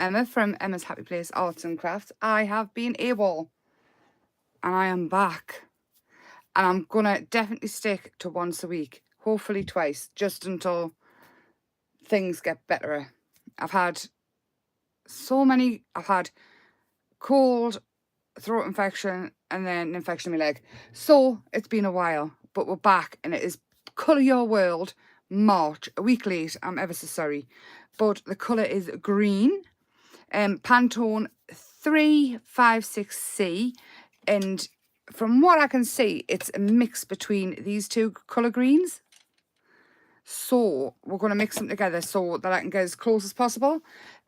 Emma from Emma's Happy Place Arts and Crafts. I have been AWOL and I am back. And I'm going to definitely stick to once a week, hopefully twice, just until things get better. I've had cold, throat infection, and then an infection in my leg. So it's been a while, but we're back and it is Colour Your World March. A week late, I'm ever so sorry. But the colour is green. Pantone 356C, and from what I can see, it's a mix between these two colour greens. So we're going to mix them together so that I can get as close as possible.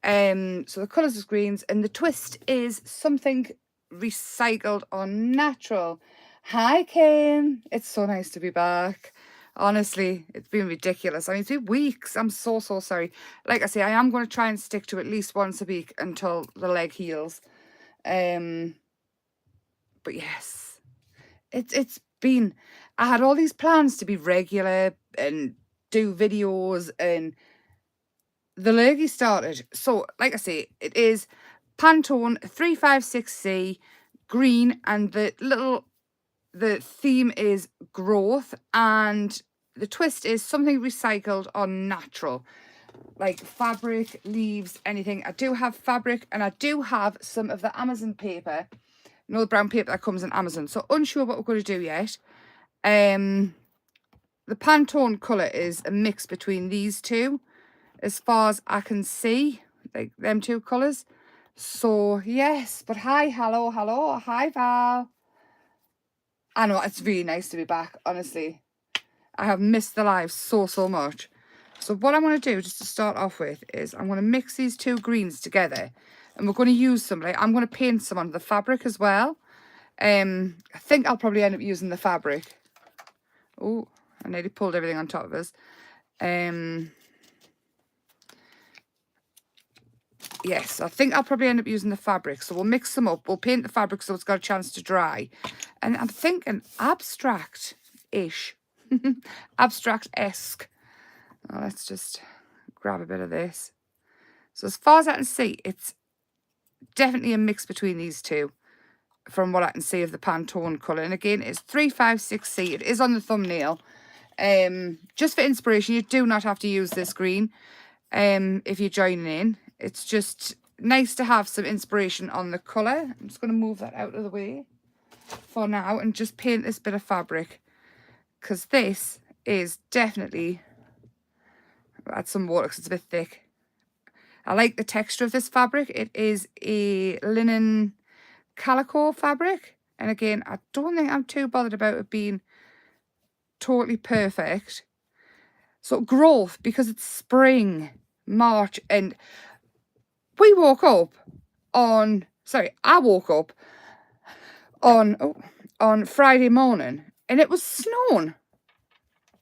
So the colours is greens, and the twist is something recycled or natural. Hi, Kim. It's so nice to be back. Honestly, it's been ridiculous. I mean, it's been weeks. I'm so sorry. Like I say, I am going to try and stick to at least once a week until the leg heals. But yes, it's been... I had all these plans to be regular and do videos, and the lurgy started. So, like I say, it is Pantone 356C green, and the theme is growth, and the twist is something recycled or natural, like fabric, leaves, anything. I do have fabric, and I do have some of the Amazon paper, you know, the brown paper that comes in Amazon. So unsure what we're going to do yet. The Pantone colour is a mix between these two, as far as I can see, like them two colours. So yes, but hi, hello, hi Val. I know, it's really nice to be back, honestly. I have missed the live so much. So what I'm going to do, just to start off with, is I'm going to mix these two greens together. And we're going to use some, like, I'm going to paint some on the fabric as well. I think I'll probably end up using the fabric. Oh, I nearly pulled everything on top of us. Yes, I think I'll probably end up using the fabric. So we'll mix them up. We'll paint the fabric so it's got a chance to dry. And I'm thinking abstract-ish. Abstract-esque. Oh, let's just grab a bit of this. So as far as I can see, it's definitely a mix between these two, from what I can see of the Pantone colour. And again, it's 356C. It is on the thumbnail. Just for inspiration, you do not have to use this green if you're joining in. It's just nice to have some inspiration on the colour. I'm just going to move that out of the way for now and just paint this bit of fabric, because this is definitely... I'll add some water because it's a bit thick. I like the texture of this fabric. It is a linen calico fabric. And again, I don't think I'm too bothered about it being totally perfect. So growth, because it's spring, March, and we woke up on... Sorry, I woke up on Friday morning and it was snowing.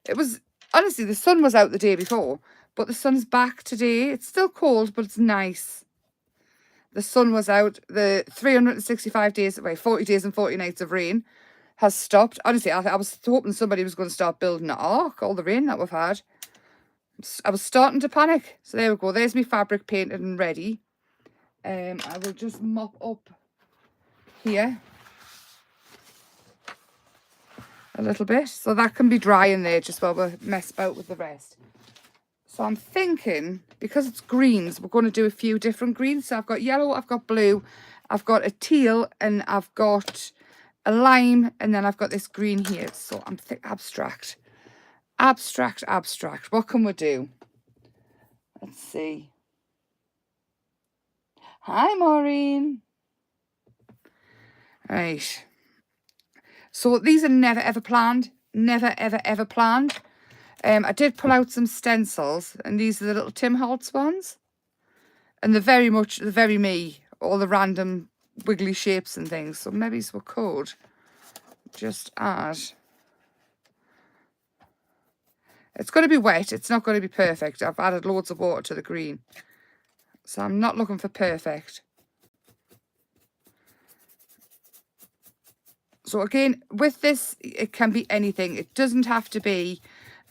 It was... Honestly, the sun was out the day before, but the sun's back today. It's still cold, but it's nice. The sun was out. The 365 days, wait, 40 days and 40 nights of rain has stopped. Honestly, I was hoping somebody was going to start building an ark, all the rain that we've had. I was starting to panic. So there we go. There's my fabric painted and ready. I will just mop up here a little bit, so that can be dry in there just while we mess about with the rest. So I'm thinking, because it's greens, we're going to do a few different greens. So I've got yellow, I've got blue, I've got a teal, and I've got a lime, and then I've got this green here. So I'm thinking abstract. What can we do? Let's see. Hi, Maureen. Right. So these are never ever planned. Never ever planned. I did pull out some stencils, and these are the little Tim Holtz ones. And they're very me, all the random wiggly shapes and things. So maybe we could just add... It's going to be wet. It's not going to be perfect. I've added loads of water to the green. So I'm not looking for perfect. So again, with this, it can be anything. It doesn't have to be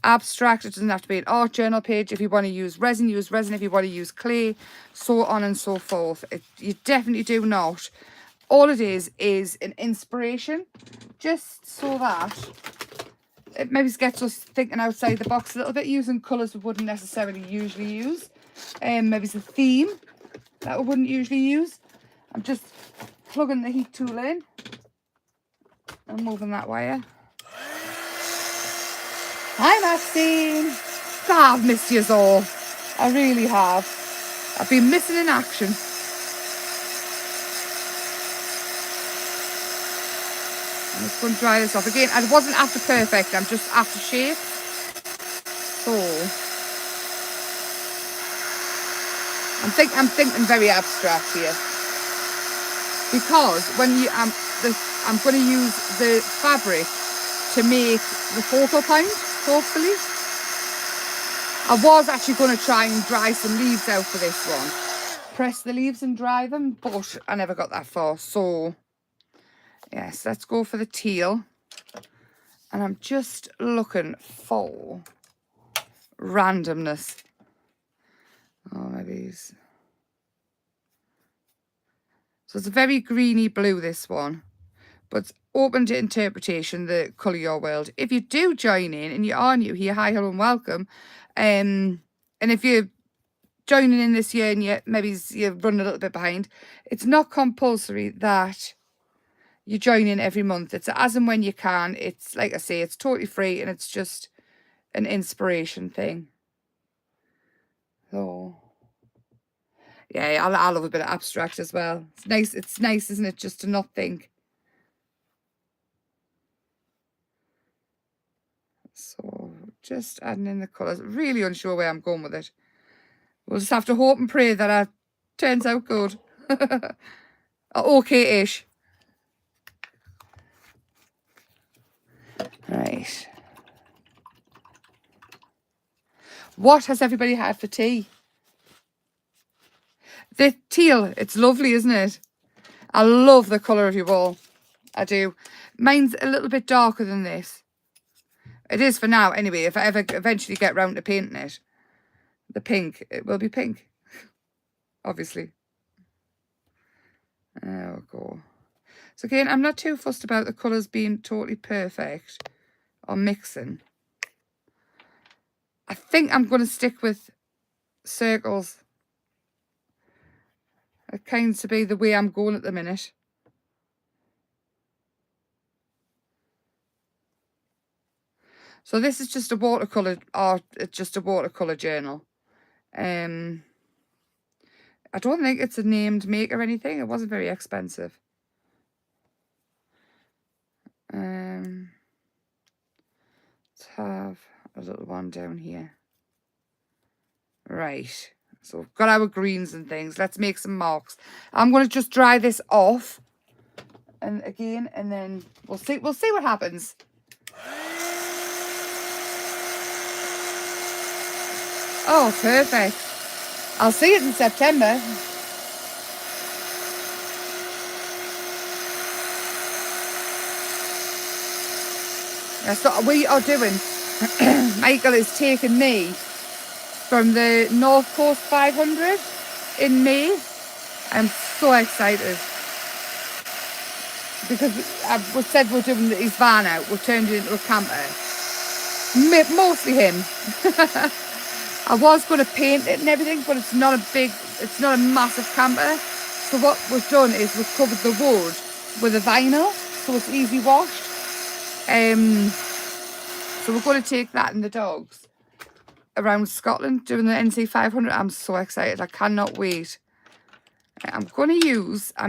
abstract. It doesn't have to be an art journal page. If you want to use resin, use resin. If you want to use clay, so on and so forth. You definitely do not. All it is an inspiration, just so that it maybe gets us thinking outside the box a little bit, using colours we wouldn't necessarily usually use. Maybe it's a theme that we wouldn't usually use. I'm just plugging the heat tool in and moving that wire. Hi Maxine! God, I've missed you all. I really have. I've been missing in action. I'm just going to dry this off again. And it wasn't after perfect, I'm just after shape. So I'm thinking very abstract here. Because when you I'm going to use the fabric to make the focal point, hopefully. I was actually going to try and dry some leaves out for this one. Press the leaves and dry them, but I never got that far. So, yes, let's go for the teal. And I'm just looking for randomness. Oh, maybe it's... So it's a very greeny blue, this one. But it's open to interpretation, the Colour Your World. If you do join in and you are new here, hi, hello and welcome. And if you're joining in this year and you're running a little bit behind, it's not compulsory that you join in every month. It's as and when you can. It's, like I say, it's totally free and it's just an inspiration thing. So, yeah, I love a bit of abstract as well. It's nice, isn't it, just to not think. So, just adding in the colours. Really unsure where I'm going with it. We'll just have to hope and pray that it turns out good. Okay-ish. Right. What has everybody had for tea? The teal. It's lovely, isn't it? I love the colour of your wall. I do. Mine's a little bit darker than this. It is for now, anyway. If I ever eventually get round to painting it, the pink, it will be pink. Obviously. There we go. So again, I'm not too fussed about the colours being totally perfect or mixing. I think I'm going to stick with circles. It kinds to be the way I'm going at the minute. So this is just a watercolour art. It's just a watercolour journal. I don't think it's a named make or anything. It wasn't very expensive. Let's have a little one down here. Right. So we've got our greens and things. Let's make some marks. I'm going to just dry this off. And again, and then we'll see what happens. Oh, perfect. I'll see it in September. That's what we are doing. Michael is taking me from the North Coast 500 in May. I'm so excited. Because we said we're doing his van out. We've turned it into a camper. Mostly him. I was going to paint it and everything, but it's not a massive camper. So what we've done is we've covered the wood with a vinyl, so it's easy washed. So we're going to take that and the dogs around Scotland doing the NC 500. I'm so excited. I cannot wait. I'm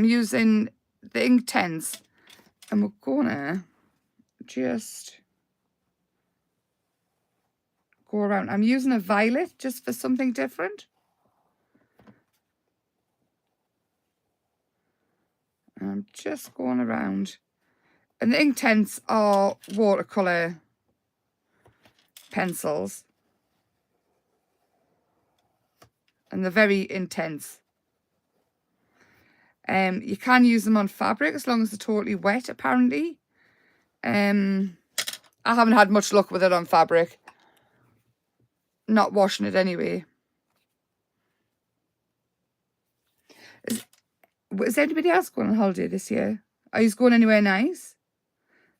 using the ink 10s and we're going to just go around. I'm using a violet just for something different. I'm just going around. And the ink 10s are watercolour pencils. And they're very intense. You can use them on fabric as long as they're totally wet, apparently. I haven't had much luck with it on fabric. not washing it anyway. Is anybody else going on holiday this year? Are you going anywhere nice?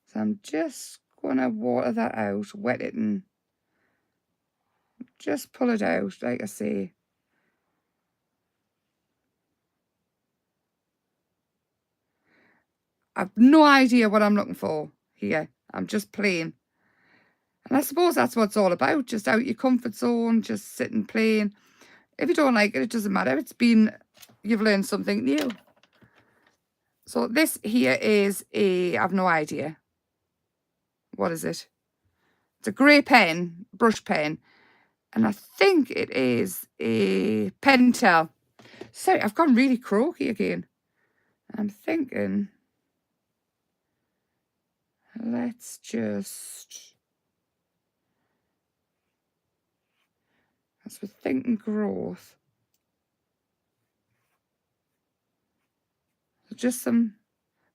So I'm just going to water that out, wet it, and just pull it out, like I say. I've no idea what I'm looking for here. I'm just playing. And I suppose that's what it's all about, just out your comfort zone, just sitting playing. If you don't like it, it doesn't matter. You've learned something new. So this here is I have no idea. What is it? It's a grey pen, brush pen. And I think it is a Pentel. Sorry, I've gone really croaky again. I'm thinking, let's just, as we're thinking growth, just some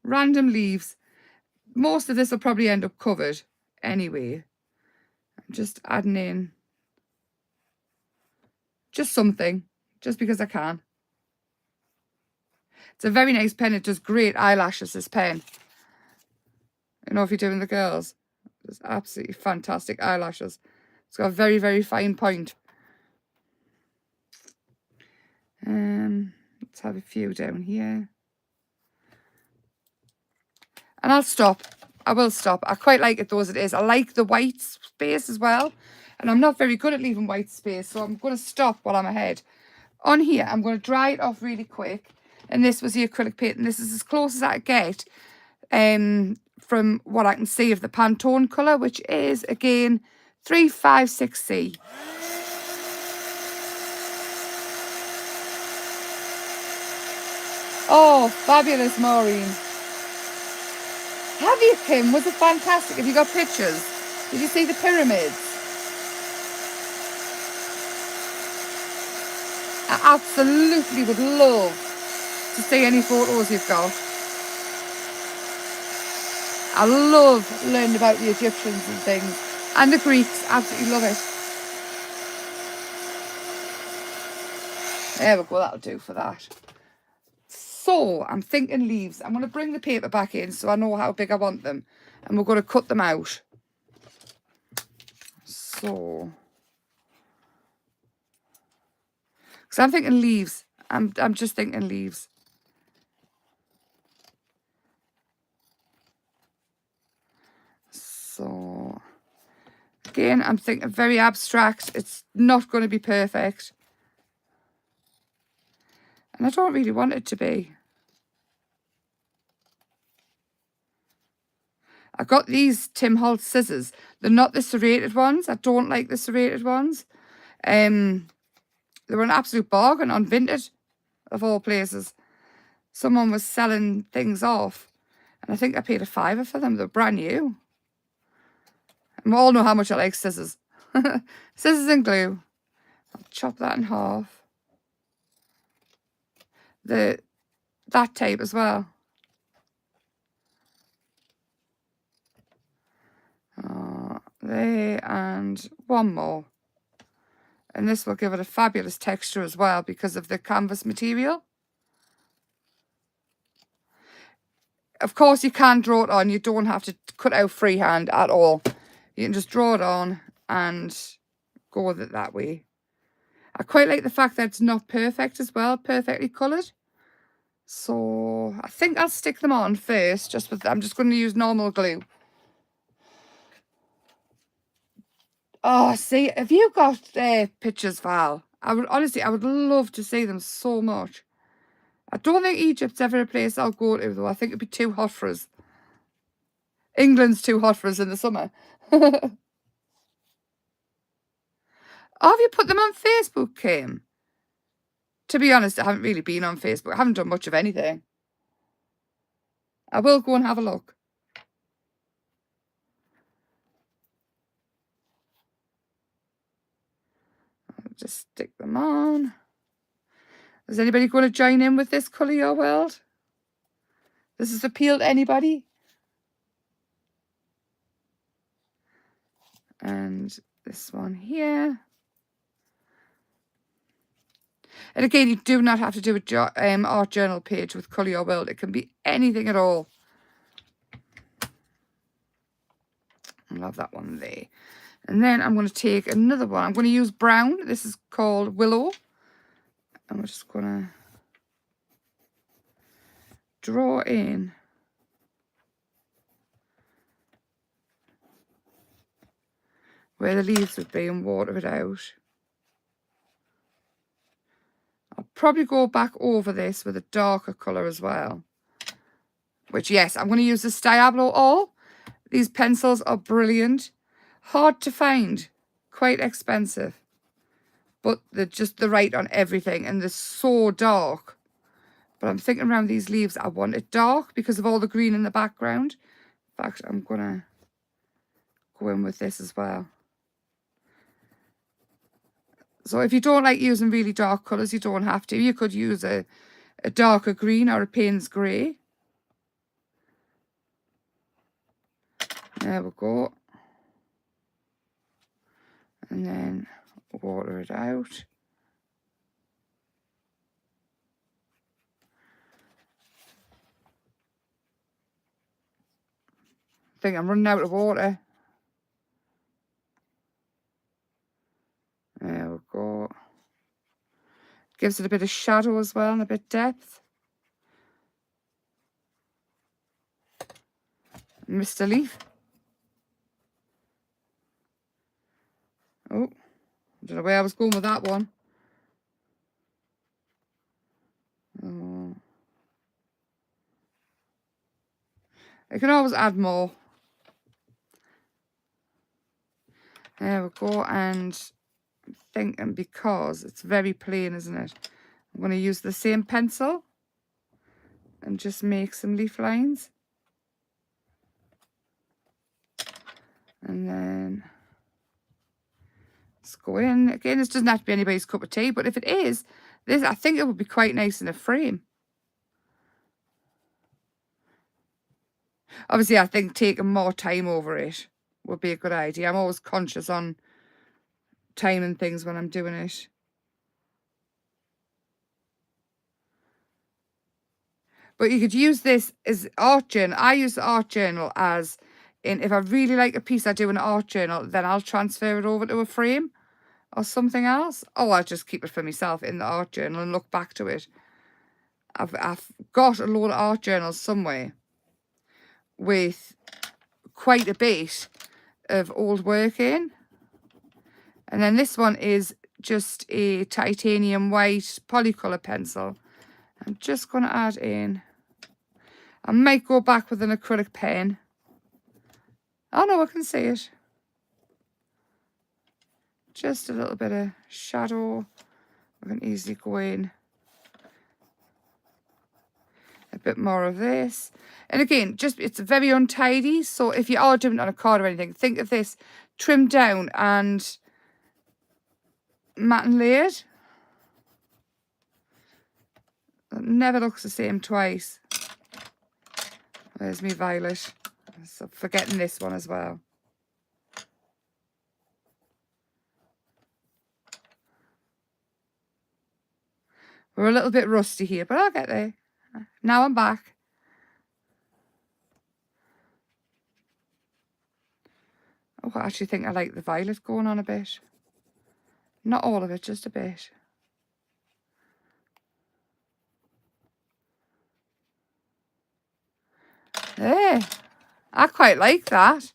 random leaves. Most of this will probably end up covered anyway. I'm just adding in just something, just because I can. It's a very nice pen. It does great eyelashes, this pen. You know, if you're doing the girls, it's absolutely fantastic eyelashes. It's got a very, very fine point. Let's have a few down here. And I'll stop. I will stop. I quite like it though as it is. I like the white space as well. And I'm not very good at leaving white space, so I'm going to stop while I'm ahead. On here, I'm going to dry it off really quick. And this was the acrylic paint. And this is as close as I get from what I can see of the Pantone colour, which is, again, 356C. Oh, fabulous, Maureen. Have you, Kim? Was it fantastic? Have you got pictures? Did you see the pyramids? I absolutely would love to see any photos you've got. I love learning about the Egyptians and things. And the Greeks. Absolutely love it. There we go. That'll do for that. So, I'm thinking leaves. I'm going to bring the paper back in so I know how big I want them. And we're going to cut them out. So, because I'm thinking leaves. I'm just thinking leaves. So, again, I'm thinking very abstract. It's not going to be perfect. And I don't really want it to be. I got these Tim Holtz scissors. They're not the serrated ones. I don't like the serrated ones. They were an absolute bargain on Vinted, of all places. Someone was selling things off, and I think I paid £5 for them. They're brand new. And we all know how much I like scissors. Scissors and glue. I'll chop that in half. That tape as well. There, and one more. And this will give it a fabulous texture as well because of the canvas material. Of course, you can draw it on. You don't have to cut out freehand at all. You can just draw it on and go with it that way. I quite like the fact that it's not perfect as well, perfectly coloured. So I think I'll stick them on first. I'm just going to use normal glue. Oh, see, have you got pictures, Val? I would love to see them so much. I don't think Egypt's ever a place I'll go to, though. I think it'd be too hot for us. England's too hot for us in the summer. Oh, have you put them on Facebook, Kim? To be honest, I haven't really been on Facebook. I haven't done much of anything. I will go and have a look. I'll just stick them on. Is anybody going to join in with this Colour Your World? Does this appeal to anybody? And this one here. And again, you do not have to do a art journal page with Colour Your World. It can be anything at all. I love that one there. And then I'm going to take another one. I'm going to use brown. This is called Willow. And we're just going to draw in where the leaves would be and water it out. I'll probably go back over this with a darker colour as well. Which, yes, I'm going to use the Diablo All. These pencils are brilliant. Hard to find. Quite expensive. But they're just the right on everything. And they're so dark. But I'm thinking around these leaves, I want it dark because of all the green in the background. In fact, I'm going to go in with this as well. So if you don't like using really dark colours, you don't have to. You could use a darker green or a Payne's grey. There we go. And then water it out. I think I'm running out of water. There we go. Gives it a bit of shadow as well and a bit of depth. Mr. Leaf. Oh, I don't know where I was going with that one. Oh. I can always add more. There we go. And I'm thinking, because it's very plain, isn't it? I'm going to use the same pencil and just make some leaf lines. And then let's go in. Again, this doesn't have to be anybody's cup of tea, but if it is, this, I think it would be quite nice in a frame. Obviously, I think taking more time over it would be a good idea. I'm always conscious on time and things when I'm doing it. But you could use this as art journal. I use the art journal as in, if I really like a piece I do in an art journal, then I'll transfer it over to a frame or something else. Or I'll just keep it for myself in the art journal and look back to it. I've got a load of art journals somewhere with quite a bit of old work in. And then this one is just a titanium white polycolour pencil. I'm just going to add in. I might go back with an acrylic pen. Oh no, I can see it. Just a little bit of shadow. I can easily go in. A bit more of this. And again, just it's very untidy. So if you are doing it on a card or anything, think of this trimmed down and matte and layered. It never looks the same twice. Where's me violet? So forgetting this one as well. We're a little bit rusty here, but I'll get there. Now I'm back. Oh, I actually think I like the violet going on a bit. Not all of it, just a bit. There. I quite like that.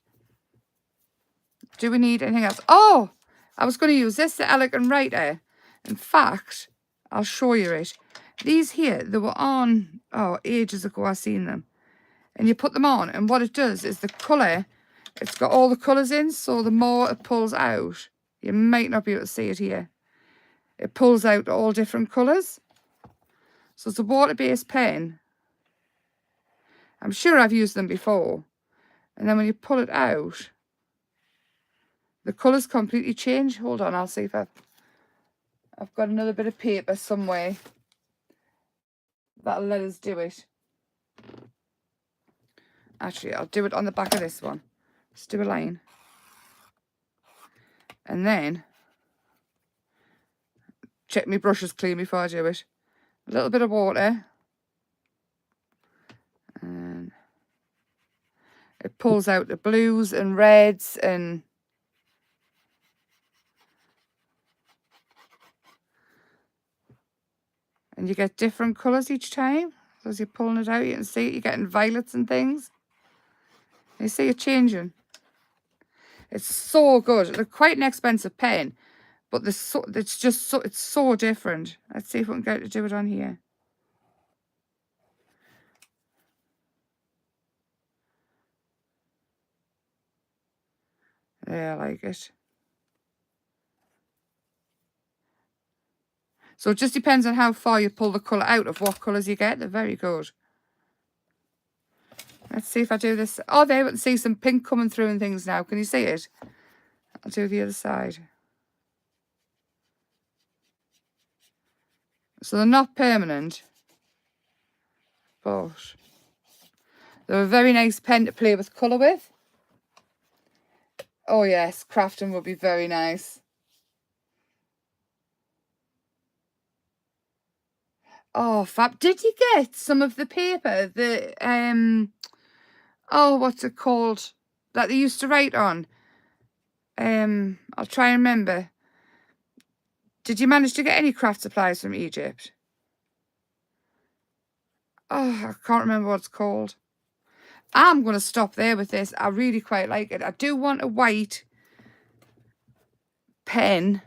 Do we need anything else? Oh, I was going to use this, the Elegant Writer. In fact, I'll show you it. These here, they were on, oh, ages ago I seen them. And you put them on, and what it does is the colour, it's got all the colours in, so the more it pulls out, you might not be able to see it here. It pulls out all different colours. So it's a water-based pen. I'm sure I've used them before. And then when you pull it out, the colours completely change. Hold on, I'll see if I've got another bit of paper somewhere that'll let us do it. Actually, I'll do it on the back of this one. Let's do a line. And then check my brushes clean before I do it. A little bit of water. And it pulls out the blues and reds and you get different colours each time. So as you're pulling it out, you can see it, you're getting violets and things. You see it changing. It's so good. It's quite an expensive pen, but it's just so different. Let's see if we can get it to do it on here. Yeah, I like it. So it just depends on how far you pull the colour out of what colours you get. They're very good. Let's see if I do this. Oh, there, we can see some pink coming through and things now. Can you see it? I'll do the other side. So they're not permanent, but they're a very nice pen to play with colour with. Oh yes, crafting would be very nice. Oh, fab. Did you get some of the paper, the, oh, what's it called, that they used to write on? I'll try and remember. Did you manage to get any craft supplies from Egypt? Oh, I can't remember what it's called. I'm going to stop there with this. I really quite like it. I do want a white pen,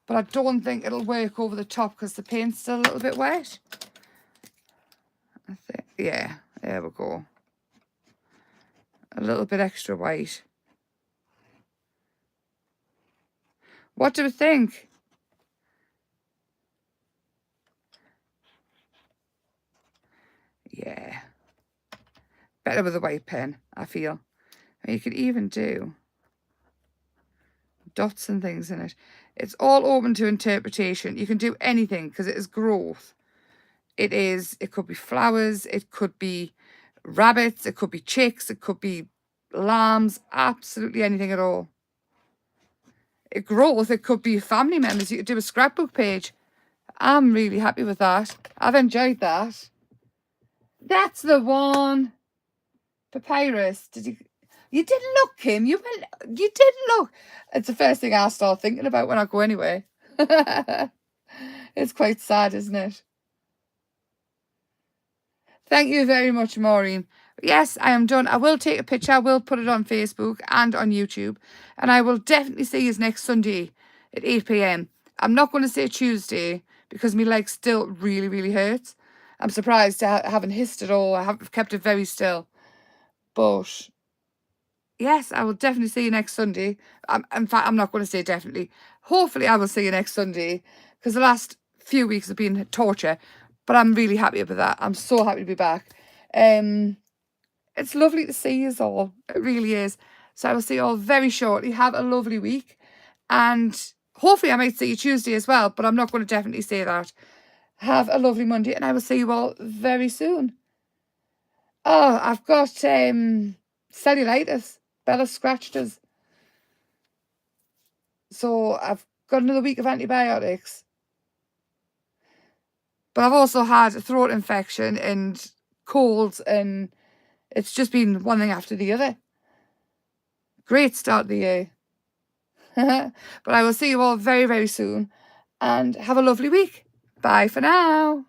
but I don't think it'll work over the top because the paint's still a little bit wet. I think, yeah, there we go. A little bit extra white. What do we think? Yeah. Better with a white pen, I feel. And you could even do dots and things in it. It's all open to interpretation. You can do anything because it is growth. It could be flowers, it could be rabbits, it could be chicks, it could be lambs, absolutely anything at all. Growth, it could be family members. You could do a scrapbook page. I'm really happy with that. I've enjoyed that. That's the one. Papyrus. You didn't look, Kim. You didn't look. It's the first thing I start thinking about when I go anywhere. It's quite sad, isn't it? Thank you very much, Maureen. Yes, I am done. I will take a picture. I will put it on Facebook and on YouTube. And I will definitely see you next Sunday at 8 p.m. I'm not going to say Tuesday because my leg still really, really hurts. I'm surprised I haven't hissed at all. I have kept it very still. But yes, I will definitely see you next Sunday. In fact, I'm not going to say definitely. Hopefully, I will see you next Sunday because the last few weeks have been torture. But I'm really happy about that. I'm so happy to be back. It's lovely to see you all. It really is. So I will see you all very shortly. Have a lovely week. And hopefully I might see you Tuesday as well. But I'm not going to definitely say that. Have a lovely Monday. And I will see you all very soon. Oh, I've got cellulitis. Bella scratched us. So I've got another week of antibiotics. But I've also had a throat infection and colds, and it's just been one thing after the other. Great start of the year. But I will see you all very, very soon. And have a lovely week. Bye for now.